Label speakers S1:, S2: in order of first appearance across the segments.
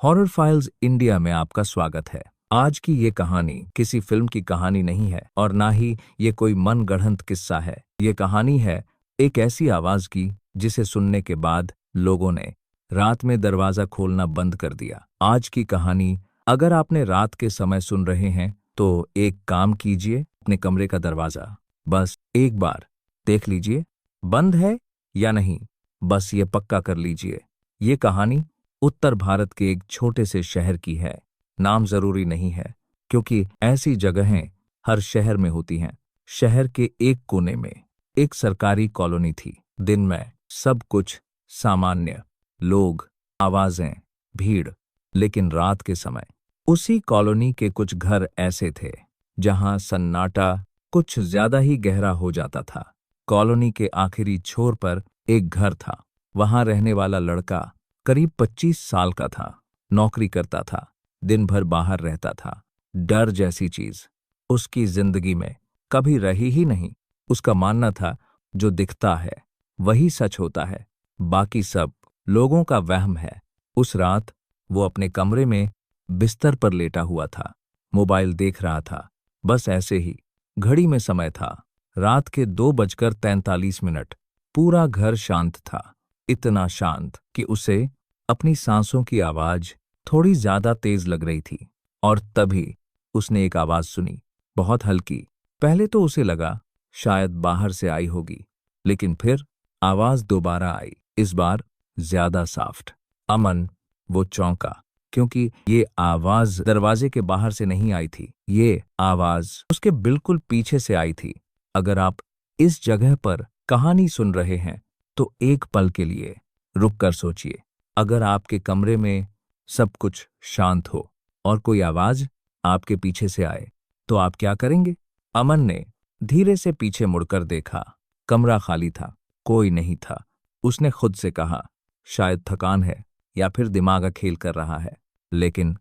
S1: Horror files India में आपका स्वागत है। आज की ये कहानी किसी फिल्म की कहानी नहीं है और ना ही ये कोई मनगढ़ंत किस्सा है। ये कहानी है एक ऐसी आवाज की जिसे सुनने के बाद लोगों ने रात में दरवाजा खोलना बंद कर दिया। आज की कहानी अगर आपने रात के समय सुन रहे हैं तो एक काम कीजिए, अपने कमरे का दरवाजा बस एक बार देख लीजिए, बंद है या नहीं, बस ये पक्का कर लीजिए। ये कहानी उत्तर भारत के एक छोटे से शहर की है। नाम जरूरी नहीं है क्योंकि ऐसी जगहें हर शहर में होती हैं। शहर के एक कोने में एक सरकारी कॉलोनी थी। दिन में सब कुछ सामान्य, लोग, आवाजें, भीड़। लेकिन रात के समय उसी कॉलोनी के कुछ घर ऐसे थे जहां सन्नाटा कुछ ज्यादा ही गहरा हो जाता था। कॉलोनी के आखिरी छोर पर एक घर था। वहां रहने वाला लड़का करीब 25 साल का था, नौकरी करता था, दिन भर बाहर रहता था। डर जैसी चीज उसकी जिंदगी में कभी रही ही नहीं। उसका मानना था जो दिखता है वही सच होता है, बाकी सब लोगों का वहम है। उस रात वो अपने कमरे में बिस्तर पर लेटा हुआ था, मोबाइल देख रहा था। बस ऐसे ही घड़ी में समय था रात के 2:43। पूरा घर शांत था, इतना शांत कि उसे अपनी सांसों की आवाज थोड़ी ज्यादा तेज लग रही थी। और तभी उसने एक आवाज सुनी, बहुत हल्की। पहले तो उसे लगा शायद बाहर से आई होगी, लेकिन फिर आवाज दोबारा आई, इस बार ज्यादा सॉफ्ट। अमन, वो चौंका क्योंकि ये आवाज दरवाजे के बाहर से नहीं आई थी, ये आवाज उसके बिल्कुल पीछे से आई थी। अगर आप इस जगह पर कहानी सुन रहे हैं तो एक पल के लिए रुक कर सोचिए। अगर आपके कमरे में सब कुछ शांत हो और कोई आवाज आपके पीछे से आए तो आप क्या करेंगे? अमन ने धीरे से पीछे मुड़कर देखा। कमरा खाली था, कोई नहीं था। उसने खुद से कहा, शायद थकान है या फिर दिमाग खेल कर रहा है। लेकिन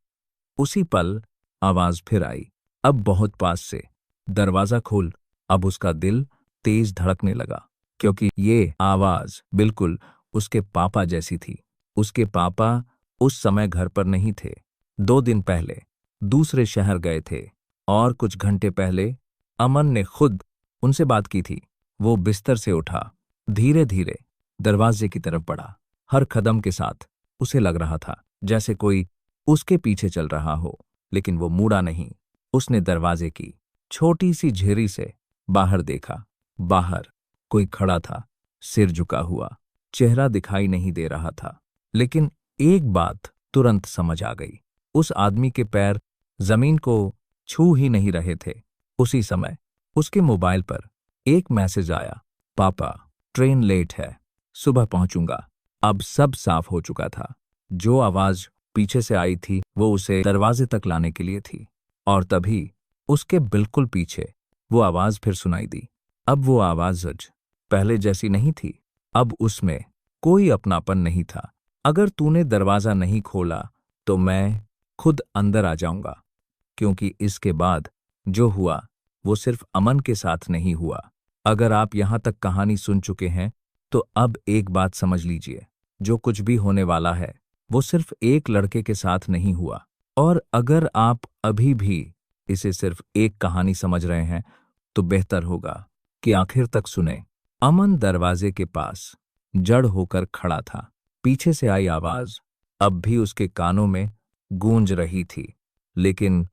S1: उसी पल आवाज फिर आई, अब बहुत पास से, दरवाजा खोल। अब उसका दिल तेज धड़कने लगा क्योंकि ये आवाज बिल्कुल उसके पापा जैसी थी। उसके पापा उस समय घर पर नहीं थे, 2 दिन पहले दूसरे शहर गए थे और कुछ घंटे पहले अमन ने खुद उनसे बात की थी। वो बिस्तर से उठा, धीरे धीरे दरवाजे की तरफ बढ़ा। हर कदम के साथ उसे लग रहा था जैसे कोई उसके पीछे चल रहा हो, लेकिन वो मुड़ा नहीं। उसने दरवाजे की छोटी सी झिरी से बाहर देखा। बाहर कोई खड़ा था, सिर झुका हुआ, चेहरा दिखाई नहीं दे रहा था। लेकिन एक बात तुरंत समझ आ गई, उस आदमी के पैर जमीन को छू ही नहीं रहे थे। उसी समय उसके मोबाइल पर एक मैसेज आया, पापा ट्रेन लेट है, सुबह पहुंचूंगा। अब सब साफ हो चुका था। जो आवाज पीछे से आई थी वो उसे दरवाजे तक लाने के लिए थी। और तभी उसके बिल्कुल पीछे वो आवाज फिर सुनाई दी। अब वो आवाज पहले जैसी नहीं थी। अब उसमें कोई अपनापन नहीं था। अगर तूने दरवाजा नहीं खोला तो मैं खुद अंदर आ जाऊंगा। क्योंकि इसके बाद जो हुआ वो सिर्फ अमन के साथ नहीं हुआ। अगर आप यहां तक कहानी सुन चुके हैं तो अब एक बात समझ लीजिए, जो कुछ भी होने वाला है वो सिर्फ एक लड़के के साथ नहीं हुआ। और अगर आप अभी भी इसे सिर्फ एक कहानी समझ रहे हैं तो बेहतर होगा कि आखिर तक सुने। अमन दरवाजे के पास जड़ होकर खड़ा था। पीछे से आई आवाज अब भी उसके कानों में गूंज रही थी, लेकिन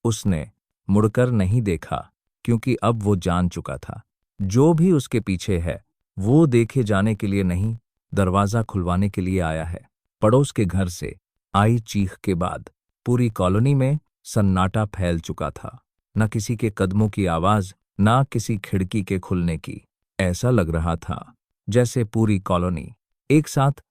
S1: उसने मुड़कर नहीं देखा क्योंकि अब वो जान चुका था जो भी उसके पीछे है वो देखे जाने के लिए नहीं, दरवाजा खुलवाने के लिए आया है। पड़ोस के घर से आई चीख के बाद पूरी कॉलोनी में सन्नाटा फैल चुका था। न किसी के कदमों की आवाज, ना किसी खिड़की के खुलने की। ऐसा लग रहा था जैसे पूरी कॉलोनी एक साथ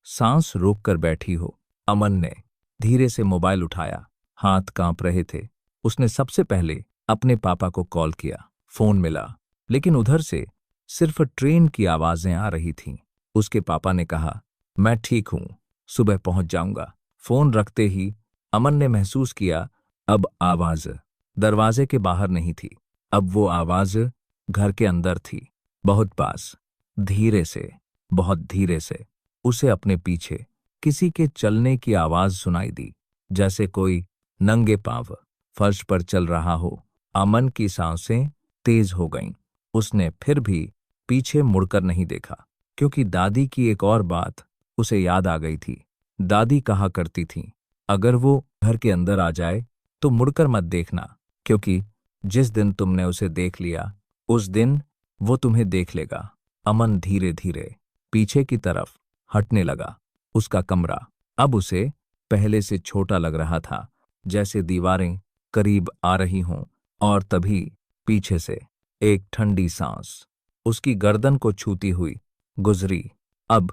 S1: सांस रोककर बैठी हो। अमन ने धीरे से मोबाइल उठाया, हाथ कांप रहे थे। उसने सबसे पहले अपने पापा को कॉल किया। फोन मिला, लेकिन उधर से सिर्फ ट्रेन की आवाजें आ रही थीं। उसके पापा ने कहा, मैं ठीक हूं, सुबह पहुंच जाऊंगा। फोन रखते ही अमन ने महसूस किया अब आवाज दरवाजे के बाहर नहीं थी, अब वो आवाज घर के अंदर थी, बहुत पास, धीरे से, बहुत धीरे से उसे अपने पीछे किसी के चलने की आवाज सुनाई दी, जैसे कोई नंगे पांव फर्श पर चल रहा हो। अमन की सांसें तेज हो गईं। उसने फिर भी पीछे मुड़कर नहीं देखा, क्योंकि दादी की एक और बात उसे याद आ गई थी। दादी कहा करती थी, अगर वो घर के अंदर आ जाए तो मुड़कर मत देखना, क्योंकि जिस दिन तुमने उसे देख लिया उस दिन वो तुम्हें देख लेगा। अमन धीरे धीरे पीछे की तरफ हटने लगा। उसका कमरा अब उसे पहले से छोटा लग रहा था, जैसे दीवारें करीब आ रही हों। और तभी पीछे से एक ठंडी सांस उसकी गर्दन को छूती हुई गुजरी। अब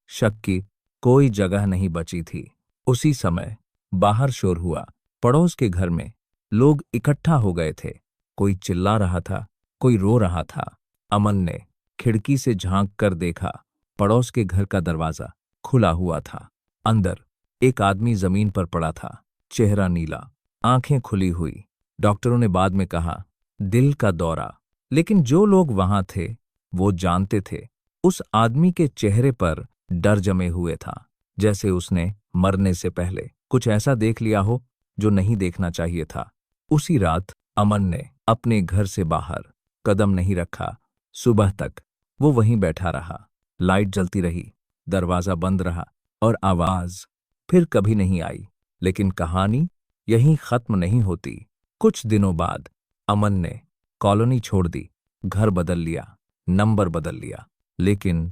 S1: शक की कोई जगह नहीं बची थी। उसी समय बाहर शोर हुआ। पड़ोस के घर में लोग इकट्ठा हो गए थे। कोई चिल्ला रहा था, कोई रो रहा था। अमन ने खिड़की से झांक कर देखा। पड़ोस के घर का दरवाजा खुला हुआ था। अंदर एक आदमी जमीन पर पड़ा था, चेहरा नीला, आंखें खुली हुई। डॉक्टरों ने बाद में कहा, दिल का दौरा। लेकिन जो लोग वहां थे वो जानते थे, उस आदमी के चेहरे पर डर जमे हुए था, जैसे उसने मरने से पहले कुछ ऐसा देख लिया हो जो नहीं देखना चाहिए था। उसी रात अमन ने अपने घर से बाहर कदम नहीं रखा। सुबह तक वो वहीं बैठा रहा। लाइट जलती रही, दरवाजा बंद रहा और आवाज फिर कभी नहीं आई। लेकिन कहानी यहीं खत्म नहीं होती। कुछ दिनों बाद अमन ने कॉलोनी छोड़ दी, घर बदल लिया, नंबर बदल लिया, लेकिन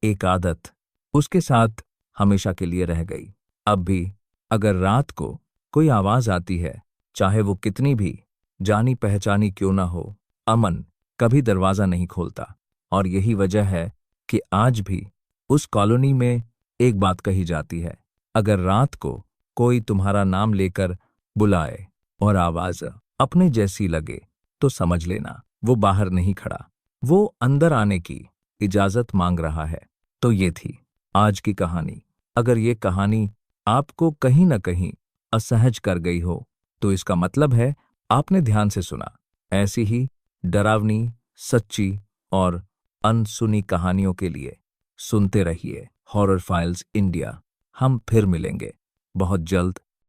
S1: एक आदत उसके साथ हमेशा के लिए रह गई। अब भी अगर रात को कोई आवाज आती है, चाहे वो कितनी भी जानी पहचानी क्यों ना हो, अमन कभी दरवाजा नहीं खोलता। और यही वजह है कि आज भी उस कॉलोनी में एक बात कही जाती है, अगर रात को कोई तुम्हारा नाम लेकर बुलाए और आवाज अपने जैसी लगे तो समझ लेना वो बाहर नहीं खड़ा, वो अंदर आने की इजाजत मांग रहा है। तो ये थी आज की कहानी। अगर ये कहानी आपको कहीं ना कहीं असहज कर गई हो तो इसका मतलब है आपने ध्यान से सुना। ऐसी ही डरावनी, सच्ची और अनसुनी कहानियों के लिए सुनते रहिए हॉरर फाइल्स इंडिया। हम फिर मिलेंगे बहुत जल्द।